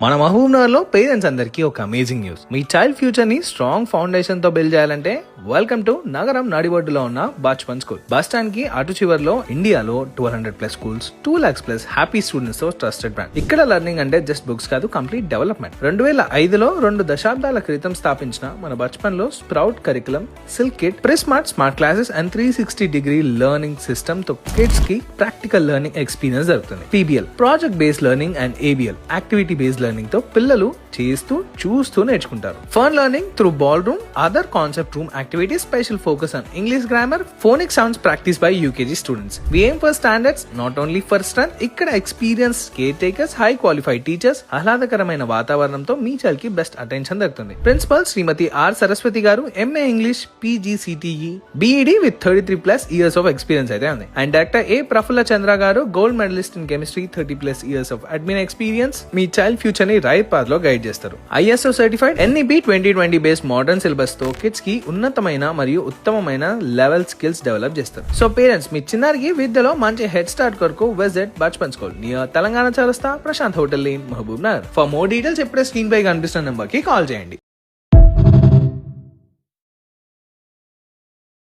మన మహబూబ్ నగర్ లో పేరెంట్స్ అందరికీ ఒక అమేజింగ్ న్యూస్. మీ చైల్డ్ ఫ్యూచర్ ని స్ట్రాంగ్ ఫౌండేషన్ తో బిల్డ్ చేయాలంటే వెల్కమ్ టు నగరం నడిబొడ్డులో ఉన్న బచ్పన్ స్కూల్. బస్ స్టాండ్ కి అటు చివర్లో ఇండియాలో 1200+ స్కూల్స్, 2 lakhs+ హ్యాపీ స్టూడెంట్స్ తో ట్రస్టెడ్ బ్రాండ్. ఇక్కడ లెర్నింగ్ అంటే జస్ట్ బుక్స్ కాదు, కంప్లీట్ డెవలప్మెంట్. 2005లో 2 దశాబ్దాల క్రితం స్థాపించిన మన బచ్పన్ లో sprout curriculum, silk kit, Prismart smart classes and 360-degree learning system తో కిడ్స్ కి ప్రాక్టికల్ లెర్నింగ్ ఎక్స్పీరియన్స్ జరుగుతుంది. PBL project based learning and ABL activity based learning తో పిల్లలు చేస్తూ చూస్తూ నేర్చుకుంటారు. Fun learning through ball room, other concept room activities, special focus on English grammar, phonic sounds practice by UKG students. We aim for standards, not only for strength. ఇక్కడ experience care takers, high qualified teachers, ఆహ్లాదకరమైన వాతావరణంతో మీ child కి best attention దొరుకుతుంది. Principal Shrimati R Saraswati garu MA English PGCTE BEd with 33+ years of experience అయితే ఉంది. And director A Prafulla Chandra garu gold medalist in chemistry, 30+ years of admin experience. మీ child future ని right path లో గైడ్ చేస్తారు. ISO certified NEB 2020 based modern syllabus తో kids కి ఉన్నతమైన మరియు ఉత్తమమైన లెవెల్ స్కిల్స్ డెవలప్ చేస్తారు. సో పేరెంట్స్, మీ చిన్నారికి విద్యలో మంచి హెడ్ స్టార్ట్ కొరకు visit Bachpan school near Telangana Chowrasta, Prashant hotel lane, Mahabubnagar. For more details ఇప్పుడే స్క్రీన్ పై కనిపిస్తున్న నెంబర్ కి కాల్ చేయండి.